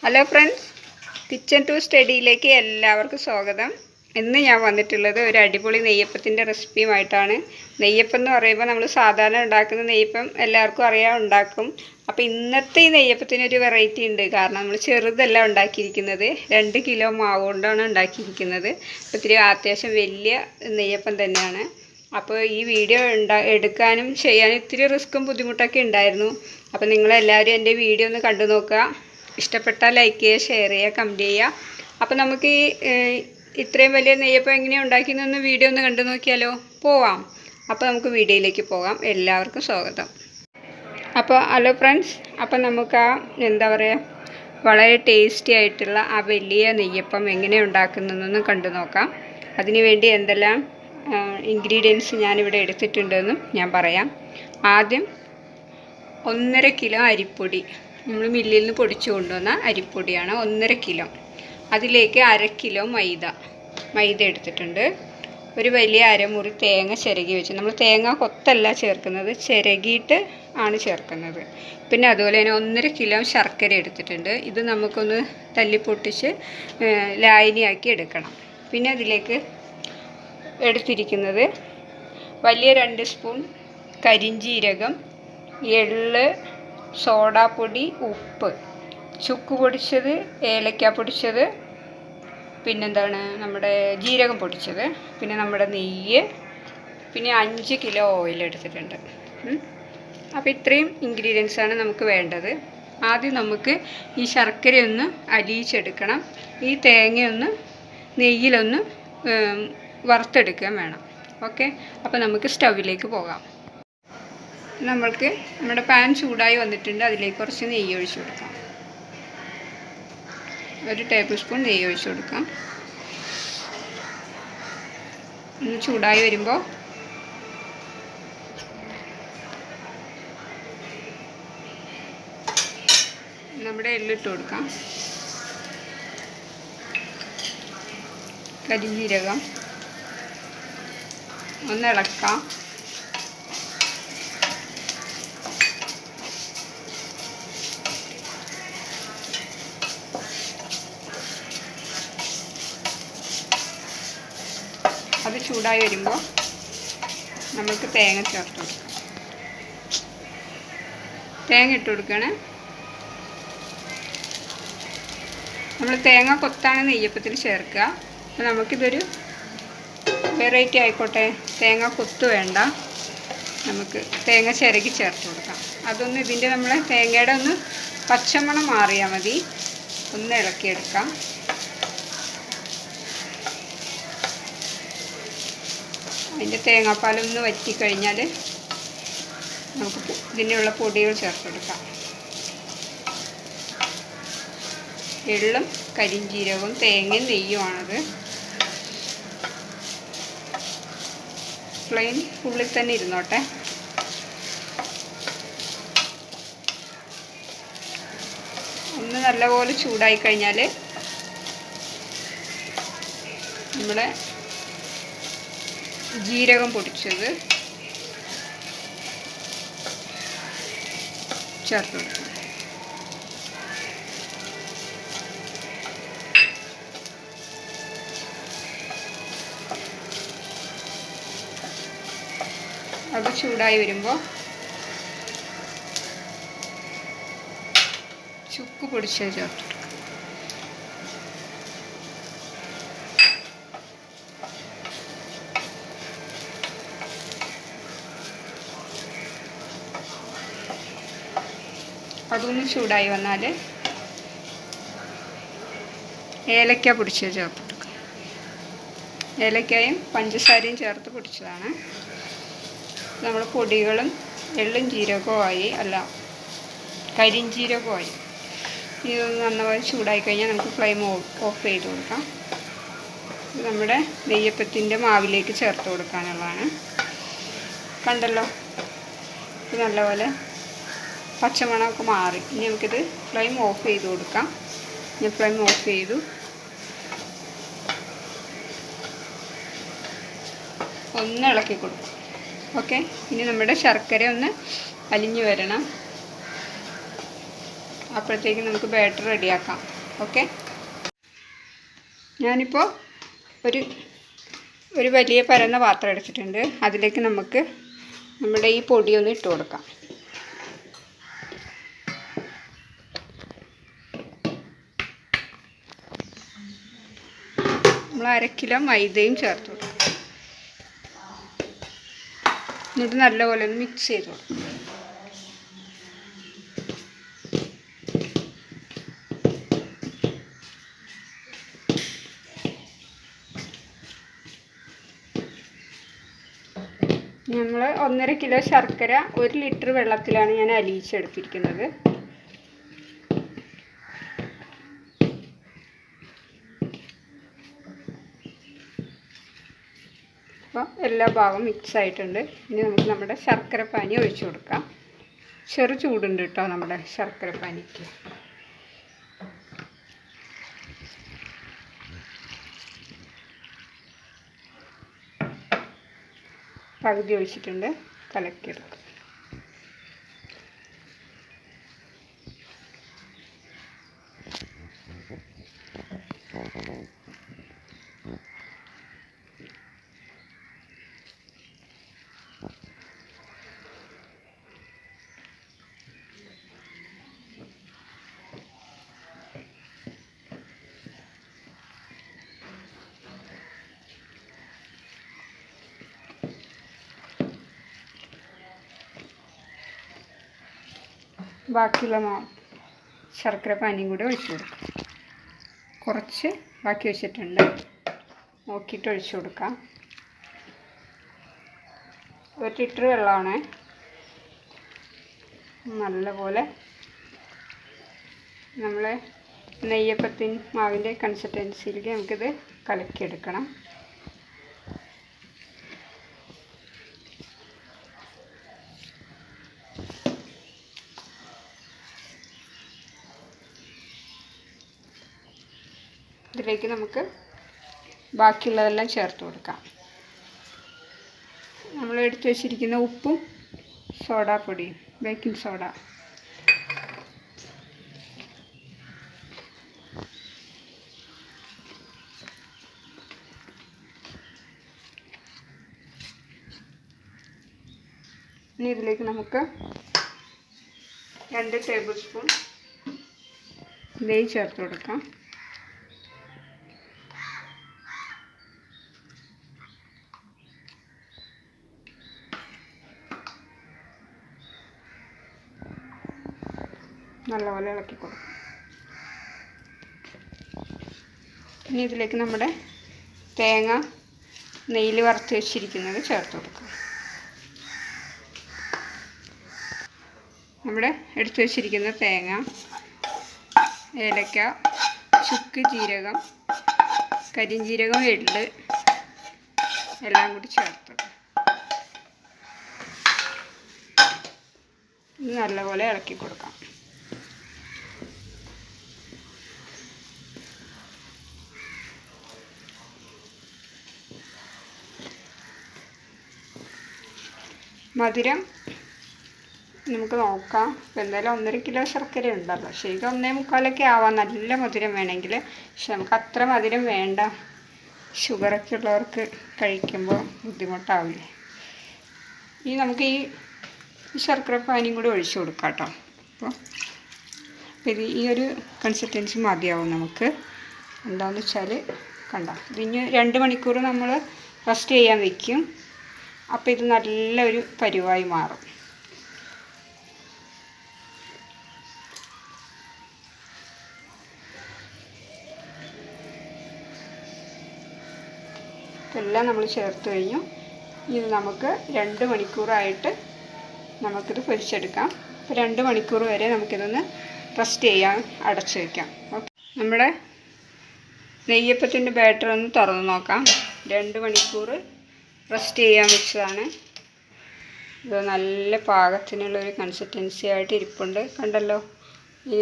Hello friends, kitchen to സ്റ്റഡിയിലേക്ക് എല്ലാവർക്കും സ്വാഗതം. ഇന്ന് ഞാൻ വന്നിട്ടുള്ളത് ഒരു അടിപൊളി നെയ്യപ്പത്തിൻ്റെ റെസിപ്പിയുമായിട്ടാണ്. നെയ്യപ്പം എന്ന് പറയുമ്പോൾ നമ്മൾ സാധാരണ ഉണ്ടാക്കുന്ന നെയ്യപ്പം എല്ലാവർക്കും അറിയാം, ഉണ്ടാക്കും. അപ്പോൾ ഇന്നത്തെ ഈ നെയ്യപ്പത്തിനൊരു വെറൈറ്റി ഉണ്ട്. കാരണം നമ്മൾ ചെറുതല്ല ഉണ്ടാക്കിയിരിക്കുന്നത്, 2 കിലോ മാവ് കൊണ്ടാണ് ഉണ്ടാക്കിയിരിക്കുന്നത്. അപ്പോൾ ഇത്തിരി അത്യാവശ്യം വലിയ നെയ്യപ്പം തന്നെയാണ്. അപ്പോൾ ഈ വീഡിയോ എടുക്കാനും ചെയ്യാനും ഇത്തിരി റിസ്ക്കും ബുദ്ധിമുട്ടൊക്കെ ഉണ്ടായിരുന്നു. അപ്പോൾ നിങ്ങളെല്ലാവരും എൻ്റെ വീഡിയോ ഒന്ന് കണ്ടു നോക്കുക. ഇഷ്ടപ്പെട്ടാൽ ലൈക്ക് ചെയ്യുക, ഷെയർ ചെയ്യുക, കമൻറ്റ് ചെയ്യുക. അപ്പോൾ നമുക്ക് ഇത്രയും വലിയ നെയ്യപ്പം എങ്ങനെയാണ് ഉണ്ടാക്കിയെന്നൊന്ന് വീഡിയോ ഒന്ന് കണ്ടു നോക്കിയാലോ? പോവാം. അപ്പോൾ നമുക്ക് വീഡിയോയിലേക്ക് പോകാം. എല്ലാവർക്കും സ്വാഗതം. അപ്പോൾ ഹലോ ഫ്രണ്ട്സ്, അപ്പോൾ നമുക്ക് എന്താ പറയുക, വളരെ ടേസ്റ്റി ആയിട്ടുള്ള ആ വലിയ നെയ്യപ്പം എങ്ങനെ ഉണ്ടാക്കുന്നതെന്ന് കണ്ടു നോക്കാം. അതിനുവേണ്ടി എന്തെല്ലാം ഇൻഗ്രീഡിയൻസ് ഞാനിവിടെ എടുത്തിട്ടുണ്ടെന്ന് ഞാൻ പറയാം. ആദ്യം 1.5 കിലോ അരിപ്പൊടി, നമ്മൾ മില്ലിൽ നിന്ന് പൊടിച്ചു കൊണ്ടുവന്ന അരിപ്പൊടിയാണ് 1.5 കിലോ. അതിലേക്ക് 1/2 കിലോ മൈദ എടുത്തിട്ടുണ്ട്. ഒരു വലിയ അരമുറി തേങ്ങ ചിരകി വെച്ച്, നമ്മൾ തേങ്ങ കൊത്തല്ല ചേർക്കുന്നത്, ചിരകിയിട്ട് ആണ് ചേർക്കുന്നത്. പിന്നെ അതുപോലെ തന്നെ 1.5 കിലോ ശർക്കര എടുത്തിട്ടുണ്ട്. ഇത് നമുക്കൊന്ന് തല്ലിപ്പൊട്ടിച്ച് ലായനിയാക്കി എടുക്കണം. പിന്നെ അതിലേക്ക് എടുത്തിരിക്കുന്നത് വലിയ 2 സ്പൂൺ കരിഞ്ജീരകം, എള്ള്, സോഡാപ്പൊടി, ഉപ്പ്, ചുക്ക് പൊടിച്ചത്, ഏലക്ക പൊടിച്ചത്, പിന്നെന്താണ് നമ്മുടെ ജീരകം പൊടിച്ചത്, പിന്നെ നമ്മുടെ നെയ്യ്, പിന്നെ 5 കിലോ ഓയിൽ എടുത്തിട്ടുണ്ട്. അപ്പോൾ ഇത്രയും ഇൻഗ്രീഡിയൻസാണ് നമുക്ക് വേണ്ടത്. ആദ്യം നമുക്ക് ഈ ശർക്കരയൊന്ന് അലിയിച്ചെടുക്കണം. ഈ തേങ്ങയൊന്ന് നെയ്യിലൊന്ന് വറുത്തെടുക്കുകയും വേണം. ഓക്കെ, അപ്പോൾ നമുക്ക് സ്റ്റൗവിലേക്ക് പോകാം. നമ്മൾക്ക് നമ്മുടെ പാൻ ചൂടായി വന്നിട്ടുണ്ട്. അതിലേക്ക് കുറച്ച് നെയ്യ് ഒഴിച്ച് കൊടുക്കാം. 1 ടേബിൾ സ്പൂൺ നെയ്യ് ഒഴിച്ച് കൊടുക്കാം. ഒന്ന് ചൂടായി വരുമ്പോൾ നമ്മുടെ എള്ളിട്ട് കൊടുക്കാം. കരിഞ്ജീരകം ഒന്ന് ഇളക്കാം. അത് ചൂടായി വരുമ്പോൾ നമുക്ക് തേങ്ങ ചേർത്ത് കൊടുക്കാം. തേങ്ങ ഇട്ട് കൊടുക്കണം. നമ്മൾ തേങ്ങ കൊത്താണ് നെയ്യപ്പത്തിന് ചേർക്കുക. അപ്പോൾ നമുക്കിതൊരു വെറൈറ്റി ആയിക്കോട്ടെ. തേങ്ങ കൊത്ത് വേണ്ട, നമുക്ക് തേങ്ങ ചിരകി ചേർത്ത് കൊടുക്കാം. അതൊന്ന് ഇതിൻ്റെ നമ്മളെ തേങ്ങയുടെ ഒന്ന് പച്ചമണം മാറിയാൽ മതി. ഒന്ന് ഇളക്കിയെടുക്കാം. അതിൻ്റെ തേങ്ങാപ്പാലൊന്ന് വറ്റിക്കഴിഞ്ഞാൽ നമുക്ക് ഇതിനുള്ള പൊടികൾ ചേർത്ത് കൊടുക്കാം. എള്ളും കരിഞ്ജീരകവും തേങ്ങയും നെയ്യുമാണത്. ഫ്ലെയിം ഉള്ളിൽ തന്നെ ഇരുന്നോട്ടെ. ഒന്ന് നല്ലപോലെ ചൂടായി കഴിഞ്ഞാൽ നമ്മുടെ ജീരകം പൊടിച്ചത് ചേർത്ത് കൊടുക്കാം. അത് ചൂടായി വരുമ്പോൾ ചുക്ക് പൊടിച്ചത് ചേർത്ത് കൊടുക്കാം. അതൊന്ന് ചൂടായി വന്നാൽ ഏലക്ക പൊടിച്ചത് ചേർത്ത് കൊടുക്കാം. ഏലക്കയും പഞ്ചസാരയും ചേർത്ത് പൊടിച്ചതാണ്. നമ്മൾ പൊടികളും എള്ളും ജീരകവുമായി, അല്ല കരിഞ്ജീരകവുമായി. ഇതൊന്ന് നന്നായി ചൂടായി കഴിഞ്ഞാൽ നമുക്ക് ഫ്ലെയിം ഓഫ് ചെയ്ത് കൊടുക്കാം. ഇത് നമ്മുടെ നെയ്യപ്പത്തിൻ്റെ മാവിലേക്ക് ചേർത്ത് കൊടുക്കാനുള്ളതാണ്. കണ്ടല്ലോ, ഇത് നല്ലപോലെ പച്ചമണമൊക്കെ മാറി. ഇനി നമുക്കിത് ഫ്ലെയിം ഓഫ് ചെയ്ത് കൊടുക്കാം. ഞാൻ ഫ്ലെയിം ഓഫ് ചെയ്തു. ഒന്ന് ഇളക്കി കൊടുക്കും. ഓക്കെ, ഇനി നമ്മുടെ ശർക്കര ഒന്ന് അലിഞ്ഞു വരണം. അപ്പോഴത്തേക്ക് നമുക്ക് ബാറ്റർ റെഡിയാക്കാം. ഓക്കെ. ഞാനിപ്പോൾ ഒരു വലിയ പരന്ന പാത്രം എടുത്തിട്ടുണ്ട്. അതിലേക്ക് നമുക്ക് നമ്മുടെ ഈ പൊടിയൊന്ന് ഇട്ട് കൊടുക്കാം. നമ്മൾ 1/2 കിലോ മൈദയും ചേർത്ത് കൊടുക്കും. എന്നിട്ട് നല്ലപോലെ ഒന്ന് മിക്സ് ചെയ്ത് കൊടുക്കും. നമ്മൾ 1.5 കിലോ ശർക്കര 1 ലിറ്റർ വെള്ളത്തിലാണ് ഞാൻ അലിയിച്ചെടുത്തിരിക്കുന്നത്. അപ്പോൾ എല്ലാ ഭാഗവും മിക്സ് ആയിട്ടുണ്ട്. ഇനി നമുക്ക് നമ്മുടെ ശർക്കര പാനി ഒഴിച്ചു കൊടുക്കാം. ചെറു ചൂടുണ്ട് കേട്ടോ നമ്മുടെ ശർക്കര പാനിക്ക്. പകുതി ഒഴിച്ചിട്ടുണ്ട്. കലക്കിയെടുക്കും. ബാക്കിയുള്ള ശർക്കര പാനിയും കൂടി ഒഴിച്ചു കൊടുക്കാം. കുറച്ച് ബാക്കി വെച്ചിട്ടുണ്ട്. നോക്കിയിട്ട് ഒഴിച്ചു കൊടുക്കാം. 1 ലിറ്റർ വെള്ളമാണ്. നല്ലപോലെ നമ്മൾ നെയ്യപ്പത്തിൻ മാവിൻ്റെ കൺസിസ്റ്റൻസിയിലേക്ക് നമുക്കിത് കലക്കിയെടുക്കണം. ഇതിലേക്ക് നമുക്ക് ബാക്കിയുള്ളതെല്ലാം ചേർത്ത് കൊടുക്കാം. നമ്മൾ എടുത്ത് വെച്ചിരിക്കുന്ന ഉപ്പും സോഡാപ്പൊടിയും ബേക്കിംഗ് സോഡ, ഇനി ഇതിലേക്ക് നമുക്ക് 2 ടേബിൾ സ്പൂൺ നെയ്യ് ചേർത്ത് കൊടുക്കാം. നല്ലപോലെ ഇളക്കി കൊടുക്കും. ഇനി ഇതിലേക്ക് നമ്മുടെ തേങ്ങ നെയ്യിൽ വറുത്ത് വെച്ചിരിക്കുന്നത് ചേർത്ത് കൊടുക്കാം. നമ്മുടെ എടുത്ത് വെച്ചിരിക്കുന്ന തേങ്ങ, ഏലക്ക, ചുക്ക്, ജീരകം, കരിഞ്ജീരകം, എള്ള് എല്ലാം കൂടി ചേർത്ത് ഇത് നല്ലപോലെ ഇളക്കി കൊടുക്കാം. മധുരം നമുക്ക് നോക്കാം. ഇപ്പം എന്തായാലും 1.5 കിലോ ശർക്കര ഉണ്ടല്ലോ. ശരിക്കും 1.25 ആവാം നല്ല മധുരം വേണമെങ്കിൽ. പക്ഷെ നമുക്ക് അത്ര മധുരം വേണ്ട. ഷുഗറൊക്കെ ഉള്ളവർക്ക് കഴിക്കുമ്പോൾ ബുദ്ധിമുട്ടാവില്ലേ. ഇനി നമുക്ക് ഈ ശർക്കര പാനിയും കൂടി ഒഴിച്ചു കൊടുക്കാം കേട്ടോ. അപ്പോൾ ഇത് ഈ ഒരു കൺസിസ്റ്റൻസി മതിയാവും നമുക്ക്. എന്താണെന്ന് വെച്ചാൽ കണ്ട ഇതിന് 2 മണിക്കൂർ നമ്മൾ റെസ്റ്റ് ചെയ്യാൻ വയ്ക്കും. അപ്പോൾ ഇത് നല്ലൊരു പരുവായി മാറും. ഇതെല്ലാം നമ്മൾ ചേർത്ത് കഴിഞ്ഞു. ഇത് നമുക്ക് 2 മണിക്കൂറായിട്ട് നമുക്കിത് പൊരിച്ചെടുക്കാം. അപ്പോൾ 2 മണിക്കൂർ വരെ നമുക്കിതൊന്ന് റെസ്റ്റ് ചെയ്യാൻ അടച്ചു വയ്ക്കാം. ഓക്കെ. നമ്മുടെ നെയ്യപ്പത്തിൻ്റെ ബാറ്റർ ഒന്ന് തുറന്ന് നോക്കാം. 2 മണിക്കൂർ റെസ്റ്റ് ചെയ്യാൻ വെച്ചതാണ്. ഇത് നല്ല പാകത്തിനുള്ളൊരു കൺസിസ്റ്റൻസി ആയിട്ട് ഇരിപ്പുണ്ട്. കണ്ടല്ലോ.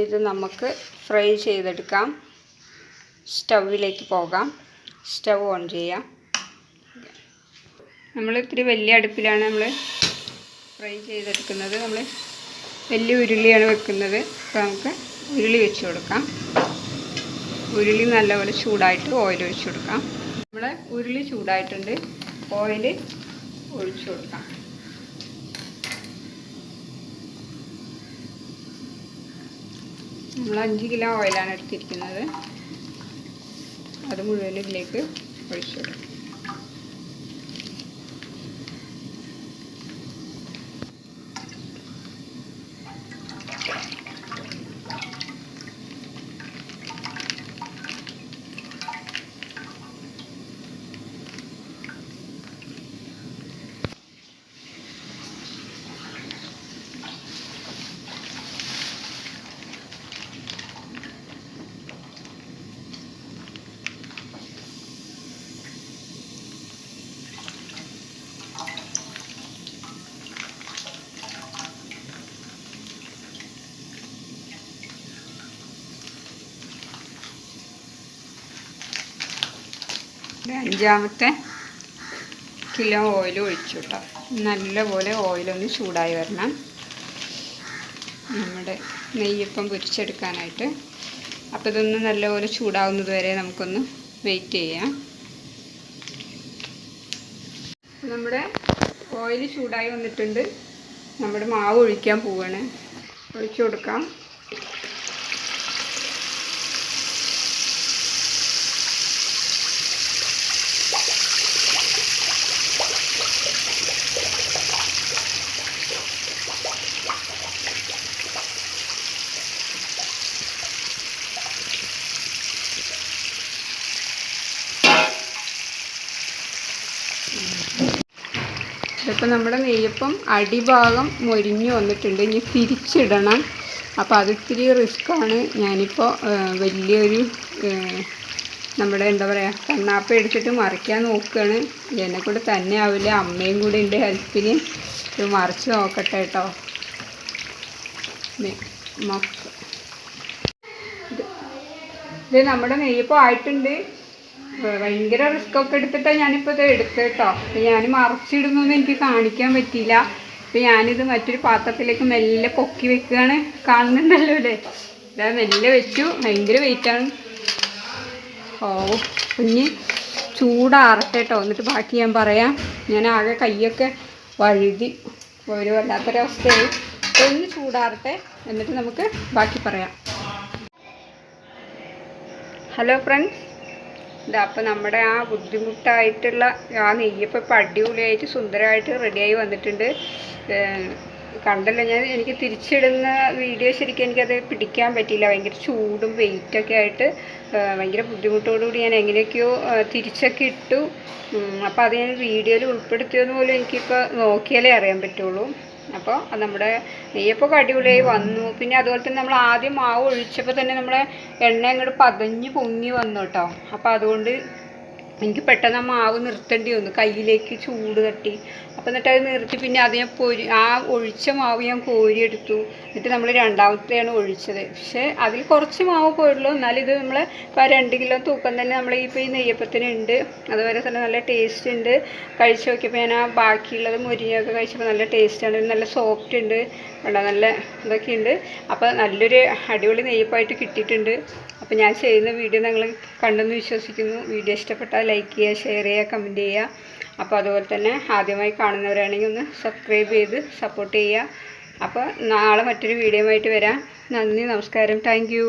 ഇത് നമുക്ക് ഫ്രൈ ചെയ്തെടുക്കാം. സ്റ്റൗവിലേക്ക് പോകാം. സ്റ്റൗ ഓൺ ചെയ്യാം. നമ്മൾ ഇത്തിരി വലിയ അടുപ്പിലാണ് നമ്മൾ ഫ്രൈ ചെയ്തെടുക്കുന്നത്. നമ്മൾ വലിയ ഉരുളിയാണ് വെക്കുന്നത്. അപ്പോൾ നമുക്ക് ഉരുളി വെച്ച് കൊടുക്കാം. ഉരുളി നല്ലപോലെ ചൂടായിട്ട് ഓയിൽ ഒഴിച്ചു കൊടുക്കാം. നമ്മുടെ ഉരുളി ചൂടായിട്ടുണ്ട്, ഓയിൽ ഒഴിച്ചു കൊടുക്കാം. നമ്മൾ 5 കിലോ ഓയിലാണ് എടുത്തിരിക്കുന്നത്, അത് മുഴുവൻ ഇതിലേക്ക് ഒഴിച്ചു കൊടുക്കാം. അഞ്ചാമത്തെ കിലോ ഓയിൽ ഒഴിച്ചു കേട്ടോ. നല്ലപോലെ ഓയിലൊന്ന് ചൂടായി വരണം നമ്മുടെ നെയ്യപ്പം പൊരിച്ചെടുക്കാനായിട്ട്. അപ്പോൾ ഇതൊന്ന് നല്ലപോലെ ചൂടാവുന്നത് വരെ നമുക്കൊന്ന് വെയിറ്റ് ചെയ്യാം. നമ്മുടെ ഓയിൽ ചൂടായി വന്നിട്ടുണ്ട്, നമ്മുടെ മാവ് ഒഴിക്കാൻ പോവുകയാണ്. ഒഴിച്ചു കൊടുക്കാം. ഇതിപ്പോൾ നമ്മുടെ നെയ്യപ്പം അടിഭാഗം മൊരിഞ്ഞ് വന്നിട്ടുണ്ട്, ഇനി തിരിച്ചിടണം. അപ്പോൾ അത് ഇത്തിരി റിസ്ക്കാണ്. ഞാനിപ്പോൾ വലിയൊരു നമ്മുടെ എന്താ പറയുക കണ്ണാപ്പ എടുത്തിട്ട് മറിക്കാൻ നോക്കുകയാണ്. എന്നെക്കൂടെ തന്നെ ആവില്ല, അമ്മയും കൂടി ഉണ്ട് ഹെൽപ്പിന്. ഇത് മറിച്ച് നോക്കട്ടെ കേട്ടോ. ഇത് നമ്മുടെ നെയ്യപ്പം ആയിട്ടുണ്ട്. ഭയങ്കര റിസ്ക്കൊക്കെ എടുത്തിട്ടാണ് ഞാനിപ്പോൾ ഇത് എടുത്തത് കേട്ടോ. അപ്പോൾ ഞാൻ മറിച്ചിടുന്നൊന്നും എനിക്ക് കാണിക്കാൻ പറ്റിയില്ല. അപ്പോൾ ഞാനിത് മറ്റൊരു പാത്രത്തിലേക്ക് മെല്ലെ പൊക്കി വെക്കുകയാണ്. കാണുന്നുണ്ടല്ലോ അല്ലേ, ഇതാ മെല്ലെ വെച്ചു. ഭയങ്കര വെയിറ്റാണ്. ഓ കുഞ്ഞ് ചൂടാറട്ടെ കേട്ടോ, എന്നിട്ട് ബാക്കി ഞാൻ പറയാം. ഞാൻ ആകെ കൈയൊക്കെ വഴുതി ഒരു വല്ലാത്തൊരവസ്ഥയായി. ഒന്ന് ചൂടാറട്ടെ, എന്നിട്ട് നമുക്ക് ബാക്കി പറയാം. ഹലോ ഫ്രണ്ട്സ്, ഇതാ അപ്പോൾ നമ്മുടെ ആ ബുദ്ധിമുട്ടായിട്ടുള്ള ആ നെയ്യപ്പം ഇപ്പം അടിപൊളിയായിട്ട് സുന്ദരമായിട്ട് റെഡിയായി വന്നിട്ടുണ്ട്. കണ്ടല്ലോ, എനിക്ക് തിരിച്ചിടുന്ന വീഡിയോ ശരിക്കും എനിക്കത് പിടിക്കാൻ പറ്റിയില്ല. ഭയങ്കര ചൂടും വെയിറ്റൊക്കെ ആയിട്ട് ഭയങ്കര ബുദ്ധിമുട്ടോടുകൂടി ഞാൻ എങ്ങനെയൊക്കെയോ തിരിച്ചൊക്കെ ഇട്ടു. അപ്പോൾ അത് ഞാൻ വീഡിയോയിൽ ഉൾപ്പെടുത്തിയെന്ന് പോലും എനിക്കിപ്പോൾ നോക്കിയാലേ അറിയാൻ പറ്റുള്ളൂ. അപ്പോൾ നമ്മുടെ നെയ്യപ്പൊക്കെ അടിപൊളിയായി വന്നു. പിന്നെ അതുപോലെ തന്നെ നമ്മൾ ആദ്യം മാവ് ഒഴിച്ചപ്പോൾ തന്നെ നമ്മുടെ എണ്ണ അങ്ങോട്ട് പതഞ്ഞ് പൊങ്ങി വന്നു കേട്ടോ. അപ്പോൾ അതുകൊണ്ട് എനിക്ക് പെട്ടെന്ന് ആ മാവ് നിർത്തേണ്ടി വന്നു, കയ്യിലേക്ക് ചൂട് തട്ടി. അപ്പോൾ എന്നിട്ട് അത് നിർത്തി പിന്നെ അത് ഞാൻ ആ ഒഴിച്ച മാവ് ഞാൻ കോരിയെടുത്തു. എന്നിട്ട് നമ്മൾ രണ്ടാമത്തെയാണ് ഒഴിച്ചത്. പക്ഷേ അതിൽ കുറച്ച് മാവ് പോയുള്ളൂ, എന്നാലും ഇത് നമ്മൾ ഇപ്പോൾ 2 കിലോ തൂക്കം തന്നെ നമ്മൾ ഇപ്പോൾ ഈ നെയ്യപ്പത്തിന് ഉണ്ട്. അതുപോലെ തന്നെ നല്ല ടേസ്റ്റ് ഉണ്ട്. കഴിച്ച് നോക്കിയപ്പോൾ ഞാൻ ആ ബാക്കിയുള്ളത് മുരിഞ്ഞൊക്കെ കഴിച്ചപ്പോൾ നല്ല ടേസ്റ്റാണ്, നല്ല സോഫ്റ്റ് ഉണ്ട്, നല്ല ഇതൊക്കെ ഉണ്ട്. അപ്പോൾ നല്ലൊരു അടിപൊളി നെയ്യപ്പമായിട്ട് കിട്ടിയിട്ടുണ്ട്. അപ്പോൾ ഞാൻ ചെയ്യുന്ന വീഡിയോ നിങ്ങൾ കണ്ടെന്ന് വിശ്വസിക്കുന്നു. വീഡിയോ ഇഷ്ടപ്പെട്ടാൽ ലൈക്ക് ചെയ്യുക, ഷെയർ ചെയ്യുക, കമൻറ്റ് ചെയ്യുക. അപ്പോൾ അതുപോലെ തന്നെ ആദ്യമായി കാണുന്നവരാണെങ്കിൽ ഒന്ന് സബ്സ്ക്രൈബ് ചെയ്ത് സപ്പോർട്ട് ചെയ്യുക. അപ്പോൾ നാളെ മറ്റൊരു വീഡിയോ ആയിട്ട് വരാം. നന്ദി, നമസ്കാരം, താങ്ക് യു.